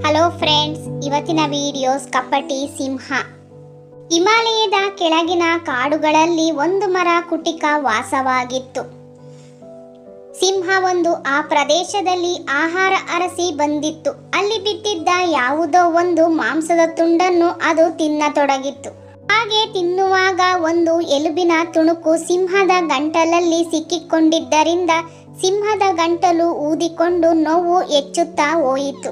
Hello friends, ಇವತ್ತಿನ videos ಕಪ್ಪಟಿ ಸಿಂಹ. ಹಿಮಾಲಯದ ಕೆಳಗಿನ ಕಾಡುಗಳಲ್ಲಿ ಒಂದು ಮರ ಕುಟಿಕ ವಾಸವಾಗಿತ್ತು. ಸಿಂಹ ಒಂದು ಆ ಪ್ರದೇಶದಲ್ಲಿ ಆಹಾರ ಅರಸಿ ಬಂದಿತ್ತು. ಅಲ್ಲಿ ಬಿದ್ದಿದ್ದ ಯಾವುದೋ ಒಂದು ಮಾಂಸದ ತುಂಡನ್ನು ಅದು ತಿನ್ನತೊಡಗಿತ್ತು. ಹಾಗೆ ತಿನ್ನುವಾಗ ಒಂದು ಎಲುಬಿನ ತುಣುಕು ಸಿಂಹದ ಗಂಟಲಲ್ಲಿ ಸಿಕ್ಕಿಕೊಂಡಿದ್ದರಿಂದ ಸಿಂಹದ ಗಂಟಲು ಊದಿಕೊಂಡು ನೋವು ಹೆಚ್ಚುತ್ತಾ ಹೋಯಿತು.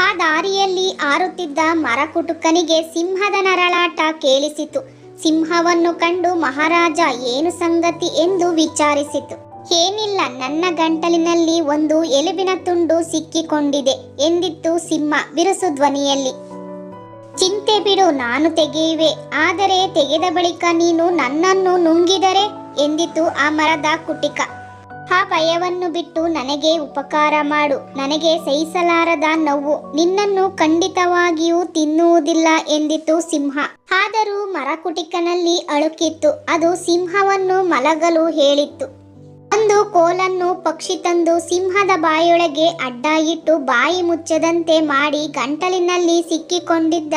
ಆ ದಾರಿಯಲ್ಲಿ ಹಾರುತ್ತಿದ್ದ ಮರಕುಟುಕನಿಗೆ ಸಿಂಹದ ನರಳಾಟ ಕೇಳಿಸಿತು. ಸಿಂಹವನ್ನು ಕಂಡು ಮಹಾರಾಜ, ಏನು ಸಂಗತಿ ಎಂದು ವಿಚಾರಿಸಿತು. ಏನಿಲ್ಲ, ನನ್ನ ಗಂಟಲಿನಲ್ಲಿ ಒಂದು ಎಲುಬಿನ ತುಂಡು ಸಿಕ್ಕಿಕೊಂಡಿದೆ ಎಂದಿತ್ತು ಸಿಂಹ ಬಿರುಸು ಧ್ವನಿಯಲ್ಲಿ. ಚಿಂತೆ ಬಿಡು, ನಾನು ತೆಗೆಯುವೆ. ಆದರೆ ತೆಗೆದ ಬಳಿಕ ನೀನು ನನ್ನನ್ನು ನುಂಗಿದರೆ ಎಂದಿತು ಆ ಮರದ ಕುಟಿಕ. ಆ ಭಯವನ್ನು ಬಿಟ್ಟು ನನಗೆ ಉಪಕಾರ ಮಾಡು. ನನಗೆ ಸಹಿಸಲಾರದ ನೋವು. ನಿನ್ನನ್ನು ಖಂಡಿತವಾಗಿಯೂ ತಿನ್ನುವುದಿಲ್ಲ ಎಂದಿತು ಸಿಂಹ. ಆದರೂ ಮರಕುಟಿಕನಲ್ಲಿ ಅಳುಕಿತ್ತು. ಅದು ಸಿಂಹವನ್ನು ಮಲಗಲು ಹೇಳಿತ್ತು. ಒಂದು ಕೋಲನ್ನು ಪಕ್ಷಿ ತಂದು ಸಿಂಹದ ಬಾಯೊಳಗೆ ಅಡ್ಡ ಇಟ್ಟು ಬಾಯಿ ಮುಚ್ಚದಂತೆ ಮಾಡಿ ಗಂಟಲಿನಲ್ಲಿ ಸಿಕ್ಕಿಕೊಂಡಿದ್ದ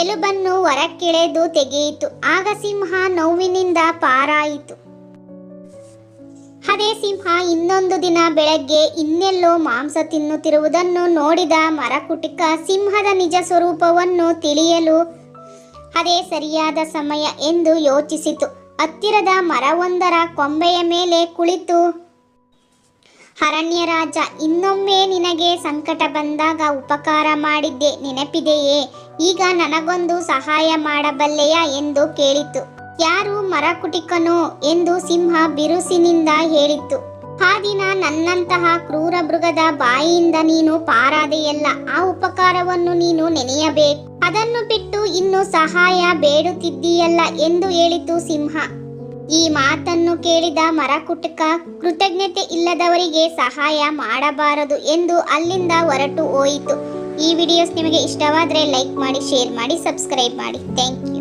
ಎಲುಬನ್ನು ಹೊರಕ್ಕೆಳೆದು ತೆಗೆಯಿತು. ಆಗ ಸಿಂಹ ನೋವಿನಿಂದ ಪಾರಾಯಿತು. ಅದೇ ಸಿಂಹ ಇನ್ನೊಂದು ದಿನ ಬೆಳಗ್ಗೆ ಇನ್ನೆಲ್ಲೋ ಮಾಂಸ ತಿನ್ನುತ್ತಿರುವುದನ್ನು ನೋಡಿದ ಮರಕುಟಿಕ ಸಿಂಹದ ನಿಜ ಸ್ವರೂಪವನ್ನು ತಿಳಿಯಲು ಅದೇ ಸರಿಯಾದ ಸಮಯ ಎಂದು ಯೋಚಿಸಿತು. ಹತ್ತಿರದ ಮರವೊಂದರ ಕೊಂಬೆಯ ಮೇಲೆ ಕುಳಿತು, ಅರಣ್ಯ ರಾಜ, ಇನ್ನೊಮ್ಮೆ ನಿನಗೆ ಸಂಕಟ ಬಂದಾಗ ಉಪಕಾರ ಮಾಡಿದ್ದೆ ನೆನಪಿದೆಯೇ? ಈಗ ನನಗೊಂದು ಸಹಾಯ ಮಾಡಬಲ್ಲೆಯಾ ಎಂದು ಕೇಳಿತು. ಯಾರು? ಮರಕುಟಿಕನೋ ಎಂದು ಸಿಂಹ ಬಿರುಸಿನಿಂದ ಹೇಳಿತು. ಆ ದಿನ ನನ್ನಂತಹ ಕ್ರೂರ ಮೃಗದ ಬಾಯಿಯಿಂದ ನೀನು ಪಾರಾದೆಯಲ್ಲ, ಆ ಉಪಕಾರವನ್ನು ನೀನು ನೆನೆಯಬೇಕು. ಅದನ್ನು ಬಿಟ್ಟು ಇನ್ನು ಸಹಾಯ ಬೇಡುತ್ತಿದ್ದೀಯಲ್ಲ ಎಂದು ಹೇಳಿತು ಸಿಂಹ. ಈ ಮಾತನ್ನು ಕೇಳಿದ ಮರಕುಟಿಕ, ಕೃತಜ್ಞತೆ ಇಲ್ಲದವರಿಗೆ ಸಹಾಯ ಮಾಡಬಾರದು ಎಂದು ಅಲ್ಲಿಂದ ಹೊರಟು ಹೋಯಿತು. ಈ ವಿಡಿಯೋಸ್ ನಿಮಗೆ ಇಷ್ಟವಾದರೆ ಲೈಕ್ ಮಾಡಿ, ಶೇರ್ ಮಾಡಿ, ಸಬ್ಸ್ಕ್ರೈಬ್ ಮಾಡಿ. Thank you.